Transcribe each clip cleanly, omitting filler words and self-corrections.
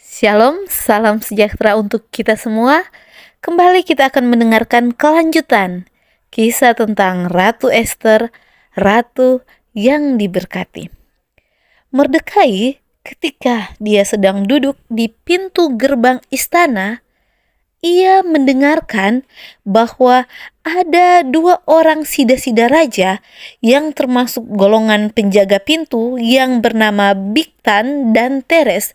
Shalom, salam sejahtera untuk kita semua. Kembali kita akan mendengarkan kelanjutan kisah tentang Ratu Ester, Ratu yang diberkati. Mordekai ketika dia sedang duduk di pintu gerbang istana, ia mendengarkan bahwa ada dua orang sida-sida raja yang termasuk golongan penjaga pintu yang bernama Bigtan dan Teres.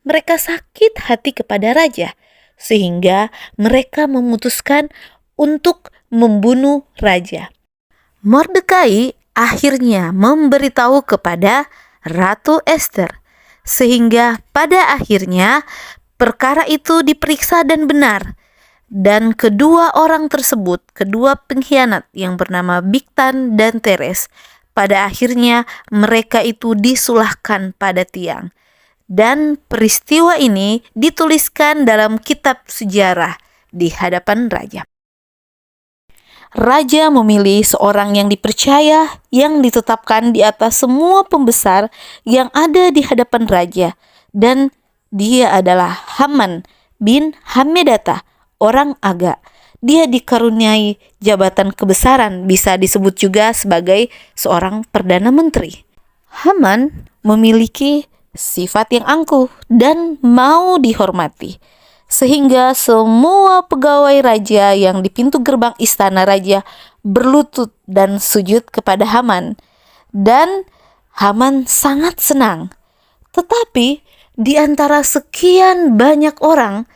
Mereka sakit hati kepada raja, sehingga mereka memutuskan untuk membunuh raja. Mordekai akhirnya memberitahu kepada Ratu Ester, sehingga pada akhirnya perkara itu diperiksa dan benar. Dan kedua orang tersebut, kedua pengkhianat yang bernama Bigtan dan Teres, pada akhirnya mereka itu disulahkan pada tiang. Dan peristiwa ini dituliskan dalam kitab sejarah di hadapan raja. Raja memilih seorang yang dipercaya, yang ditetapkan di atas semua pembesar yang ada di hadapan raja. Dan dia adalah Haman bin Hammedata, orang Agag. Dia dikaruniai jabatan kebesaran, bisa disebut juga sebagai seorang perdana menteri. Haman memiliki sifat yang angkuh dan mau dihormati, sehingga semua pegawai raja yang di pintu gerbang istana raja berlutut dan sujud kepada Haman, dan Haman sangat senang. Tetapi di antara sekian banyak orang,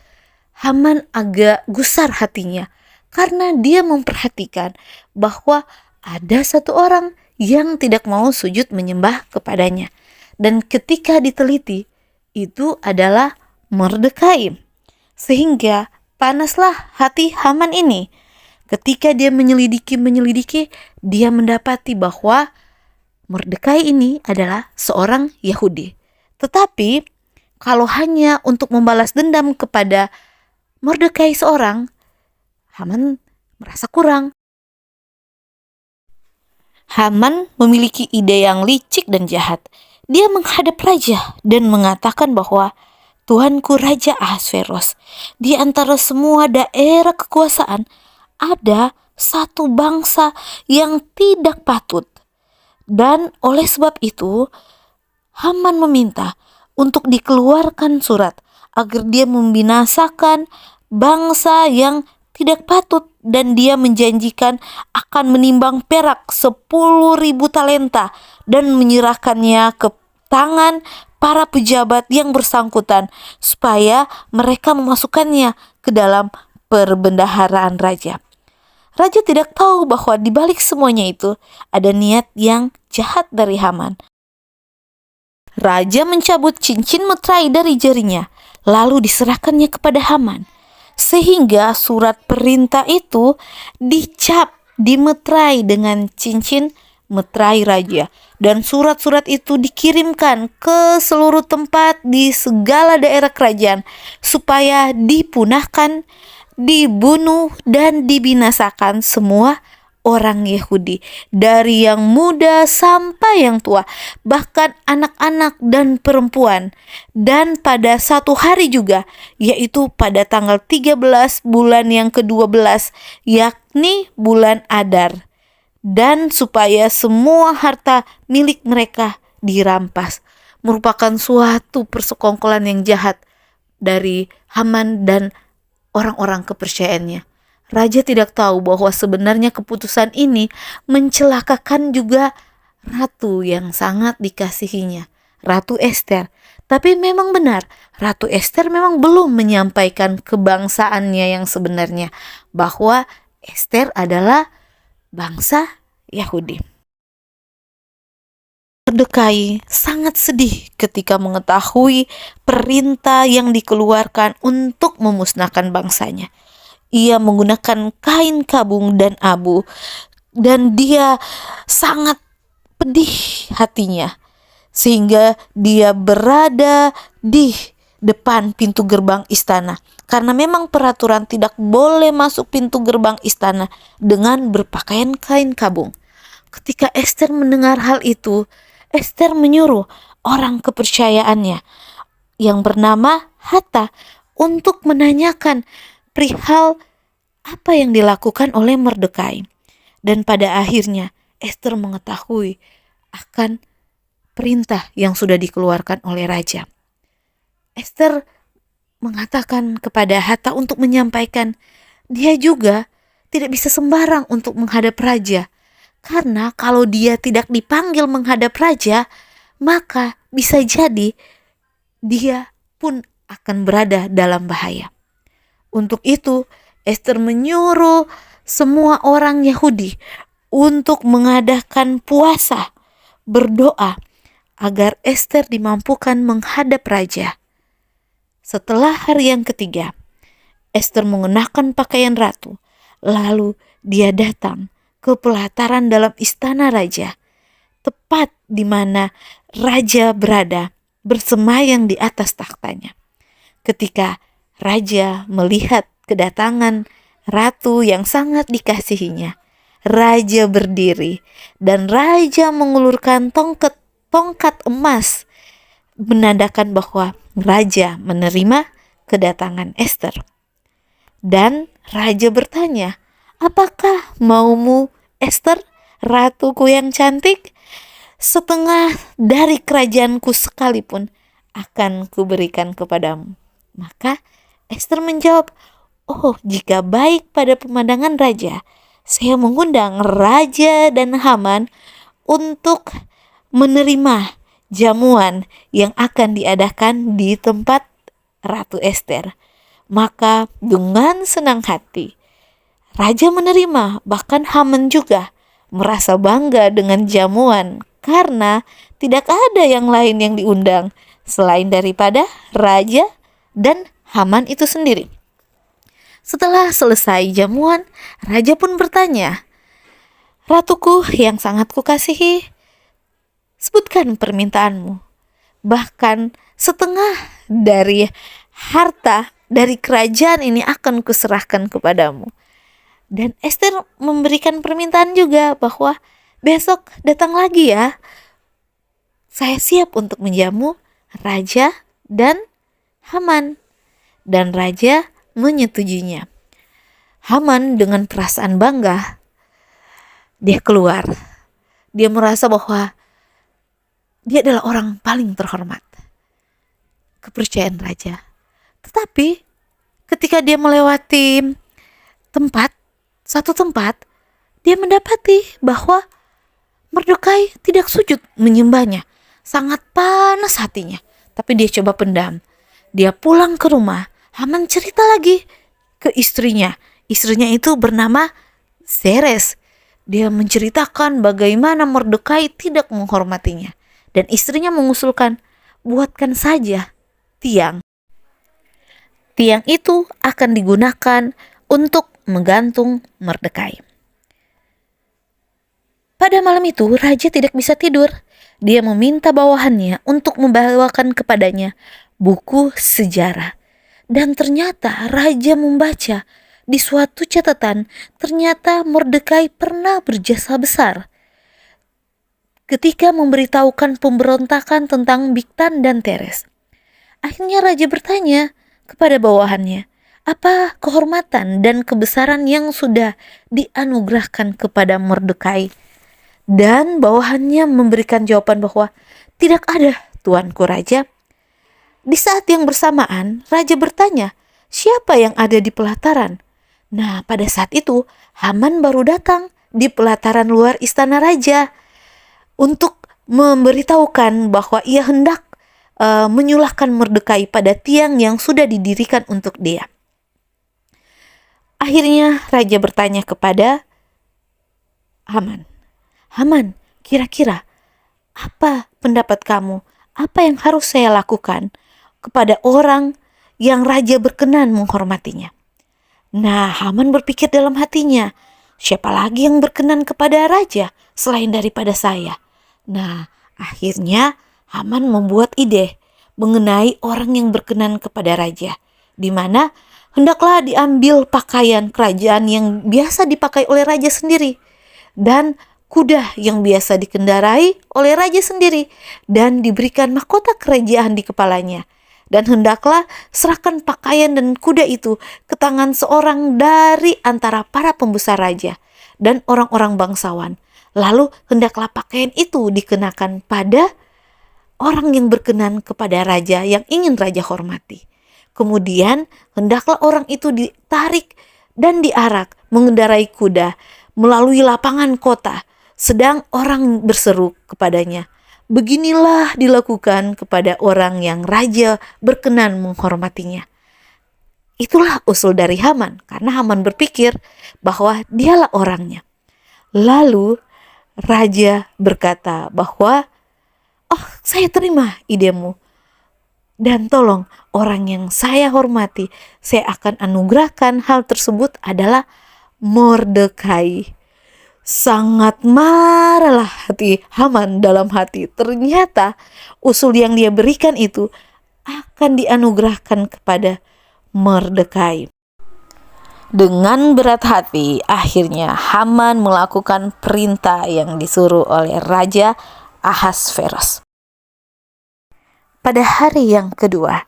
Haman agak gusar hatinya karena dia memperhatikan bahwa ada satu orang yang tidak mau sujud menyembah kepadanya. Dan ketika diteliti, itu adalah Mordekai. Sehingga panaslah hati Haman ini. Ketika dia menyelidiki, dia mendapati bahwa Mordekai ini adalah seorang Yahudi. Tetapi kalau hanya untuk membalas dendam kepada Mordekai seorang, Haman merasa kurang. Haman memiliki ide yang licik dan jahat. Dia menghadap raja dan mengatakan bahwa Tuanku Raja Ahasveros, di antara semua daerah kekuasaan ada satu bangsa yang tidak patut. Dan oleh sebab itu, Haman meminta untuk dikeluarkan surat agar dia membinasakan bangsa yang tidak patut, dan dia menjanjikan akan menimbang perak 10.000 talenta dan menyerahkannya ke tangan para pejabat yang bersangkutan supaya mereka memasukkannya ke dalam perbendaharaan raja. Raja tidak tahu bahwa di balik semuanya itu ada niat yang jahat dari Haman. Raja mencabut cincin meterai dari jarinya, lalu diserahkannya kepada Haman. Sehingga surat perintah itu dicap, dimeterai dengan cincin meterai raja. Dan surat-surat itu dikirimkan ke seluruh tempat di segala daerah kerajaan supaya dipunahkan, dibunuh, dan dibinasakan semua orang Yahudi, dari yang muda sampai yang tua, bahkan anak-anak dan perempuan. Dan pada satu hari juga, yaitu pada tanggal 13 bulan yang ke-12, yakni bulan Adar, dan supaya semua harta milik mereka dirampas. Merupakan suatu persekongkolan yang jahat dari Haman dan orang-orang kepercayaannya. Raja tidak tahu bahwa sebenarnya keputusan ini mencelakakan juga ratu yang sangat dikasihinya, Ratu Ester. Tapi memang benar, Ratu Ester memang belum menyampaikan kebangsaannya yang sebenarnya, bahwa Ester adalah bangsa Yahudi. Mordekai sangat sedih ketika mengetahui perintah yang dikeluarkan untuk memusnahkan bangsanya. Ia menggunakan kain kabung dan abu, dan dia sangat pedih hatinya, sehingga dia berada di depan pintu gerbang istana, karena memang peraturan tidak boleh masuk pintu gerbang istana dengan berpakaian kain kabung. Ketika Ester mendengar hal itu, Ester menyuruh orang kepercayaannya yang bernama Hatta untuk menanyakan perihal apa yang dilakukan oleh Mordekai. Dan pada akhirnya Ester mengetahui akan perintah yang sudah dikeluarkan oleh raja. Ester mengatakan kepada Hatta untuk menyampaikan dia juga tidak bisa sembarang untuk menghadap raja. Karena kalau dia tidak dipanggil menghadap raja, maka bisa jadi dia pun akan berada dalam bahaya. Untuk itu, Ester menyuruh semua orang Yahudi untuk mengadakan puasa, berdoa agar Ester dimampukan menghadap raja. Setelah hari yang ketiga, Ester mengenakan pakaian ratu, lalu dia datang ke pelataran dalam istana raja, tepat di mana raja berada bersemayam di atas takhtanya. Ketika raja melihat kedatangan ratu yang sangat dikasihinya, raja berdiri dan raja mengulurkan tongkat emas, menandakan bahwa raja menerima kedatangan Ester. Dan raja bertanya, "Apakah maumu, Ester, ratuku yang cantik? Setengah dari kerajaanku sekalipun akan kuberikan kepadamu." Maka Ester menjawab, "Oh, jika baik pada pemandangan raja, saya mengundang raja dan Haman untuk menerima jamuan yang akan diadakan di tempat Ratu Ester." Maka dengan senang hati raja menerima, bahkan Haman juga merasa bangga dengan jamuan karena tidak ada yang lain yang diundang selain daripada raja dan Haman itu sendiri. Setelah selesai jamuan, raja pun bertanya, "Ratuku yang sangat kukasihi, sebutkan permintaanmu. Bahkan setengah dari harta dari kerajaan ini akan kuserahkan kepadamu." Dan Ester memberikan permintaan juga bahwa besok datang lagi ya. Saya siap untuk menjamu raja dan Haman. Dan raja menyetujuinya. Haman dengan perasaan bangga, dia keluar. Dia merasa bahwa dia adalah orang paling terhormat. Kepercayaan raja. Tetapi ketika dia melewati satu tempat, dia mendapati bahwa Mordekai tidak sujud menyembahnya. Sangat panas hatinya, tapi dia coba pendam. Dia pulang ke rumah, Haman cerita lagi ke istrinya. Istrinya itu bernama Zeres. Dia menceritakan bagaimana Mordekai tidak menghormatinya. Dan istrinya mengusulkan, buatkan saja tiang. Tiang itu akan digunakan untuk menggantung Mordekai. Pada malam itu raja tidak bisa tidur. Dia meminta bawahannya untuk membawakan kepadanya buku sejarah. Dan ternyata raja membaca di suatu catatan, ternyata Mordekai pernah berjasa besar ketika memberitahukan pemberontakan tentang Bigtan dan Teres. Akhirnya raja bertanya kepada bawahannya, apa kehormatan dan kebesaran yang sudah dianugerahkan kepada Mordekai? Dan bawahannya memberikan jawaban bahwa tidak ada, tuanku raja. Di saat yang bersamaan, raja bertanya, siapa yang ada di pelataran? Nah, pada saat itu, Haman baru datang di pelataran luar istana raja untuk memberitahukan bahwa ia hendak menyulahkan Mordekai pada tiang yang sudah didirikan untuk dia. Akhirnya, raja bertanya kepada Haman, "Haman, kira-kira apa pendapat kamu? Apa yang harus saya lakukan kepada orang yang raja berkenan menghormatinya?" Nah, Haman berpikir dalam hatinya, siapa lagi yang berkenan kepada raja selain daripada saya? Nah, akhirnya Haman membuat ide mengenai orang yang berkenan kepada raja, di mana hendaklah diambil pakaian kerajaan yang biasa dipakai oleh raja sendiri, dan kuda yang biasa dikendarai oleh raja sendiri, dan diberikan mahkota kerajaan di kepalanya. Dan hendaklah serahkan pakaian dan kuda itu ke tangan seorang dari antara para pembesar raja dan orang-orang bangsawan. Lalu hendaklah pakaian itu dikenakan pada orang yang berkenan kepada raja yang ingin raja hormati. Kemudian hendaklah orang itu ditarik dan diarak mengendarai kuda melalui lapangan kota, sedang orang berseru kepadanya, "Beginilah dilakukan kepada orang yang raja berkenan menghormatinya." Itulah usul dari Haman, karena Haman berpikir bahwa dialah orangnya. Lalu raja berkata bahwa, "Oh, saya terima idemu. Dan tolong, orang yang saya hormati, saya akan anugerahkan hal tersebut adalah Mordekai." Sangat marahlah hati Haman dalam hati. Ternyata usul yang dia berikan itu akan dianugerahkan kepada Mordekai. Dengan berat hati, akhirnya Haman melakukan perintah yang disuruh oleh Raja Ahasveros. Pada hari yang kedua,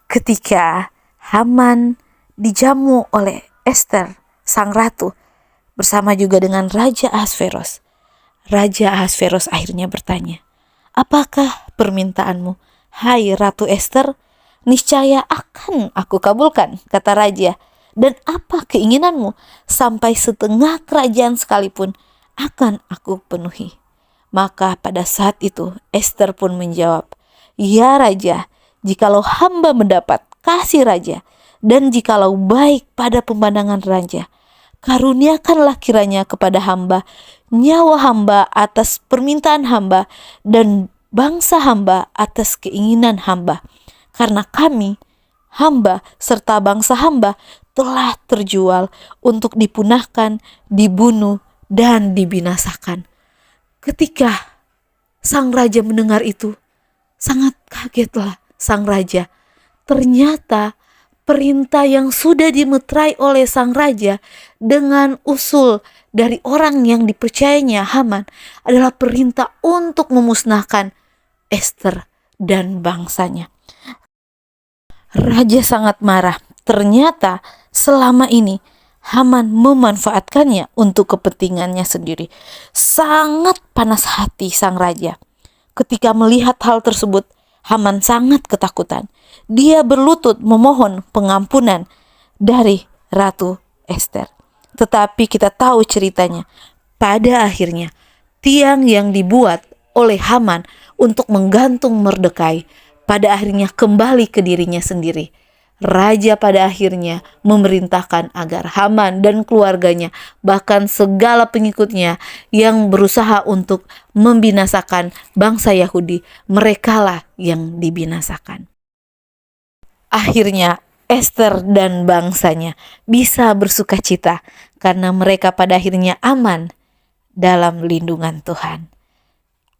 ketika Haman dijamu oleh Ester, sang ratu, bersama juga dengan Raja Ahasveros, Raja Ahasveros akhirnya bertanya, "Apakah permintaanmu, hai Ratu Ester?" "Niscaya akan aku kabulkan," kata raja. "Dan apa keinginanmu? Sampai setengah kerajaan sekalipun akan aku penuhi." Maka pada saat itu Ester pun menjawab, "Ya raja, jikalau hamba mendapat kasih raja, dan jikalau baik pada pemandangan raja, karuniakanlah kiranya kepada hamba nyawa hamba atas permintaan hamba, dan bangsa hamba atas keinginan hamba. Karena kami, hamba serta bangsa hamba, telah terjual untuk dipunahkan, dibunuh, dan dibinasakan." Ketika sang raja mendengar itu, sangat kagetlah sang raja. Ternyata perintah yang sudah dimeterai oleh sang raja dengan usul dari orang yang dipercayanya, Haman, adalah perintah untuk memusnahkan Ester dan bangsanya. Raja sangat marah. Ternyata selama ini Haman memanfaatkannya untuk kepentingannya sendiri. Sangat panas hati sang raja. Ketika melihat hal tersebut, Haman sangat ketakutan. Dia berlutut memohon pengampunan dari Ratu Ester. Tetapi kita tahu ceritanya. Pada akhirnya, tiang yang dibuat oleh Haman untuk menggantung Mordekai pada akhirnya kembali ke dirinya sendiri. Raja pada akhirnya memerintahkan agar Haman dan keluarganya, bahkan segala pengikutnya yang berusaha untuk membinasakan bangsa Yahudi, merekalah yang dibinasakan. Akhirnya Ester dan bangsanya bisa bersukacita karena mereka pada akhirnya aman dalam lindungan Tuhan.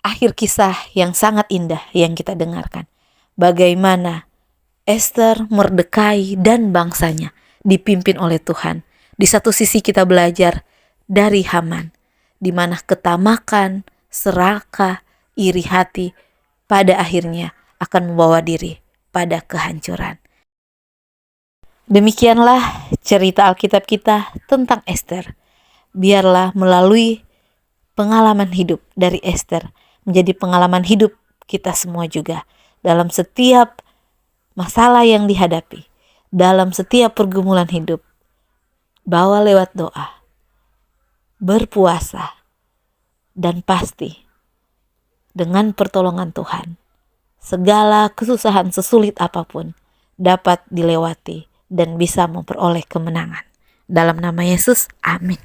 Akhir kisah yang sangat indah yang kita dengarkan. Bagaimana Ester, Mordekai, dan bangsanya dipimpin oleh Tuhan. Di satu sisi kita belajar dari Haman, di mana ketamakan, serakah, iri hati pada akhirnya akan membawa diri pada kehancuran. Demikianlah cerita Alkitab kita tentang Ester. Biarlah melalui pengalaman hidup dari Ester menjadi pengalaman hidup kita semua juga dalam setiap masalah yang dihadapi, dalam setiap pergumulan hidup. Bawa lewat doa, berpuasa, dan pasti dengan pertolongan Tuhan, segala kesusahan sesulit apapun dapat dilewati dan bisa memperoleh kemenangan. Dalam nama Yesus, amin.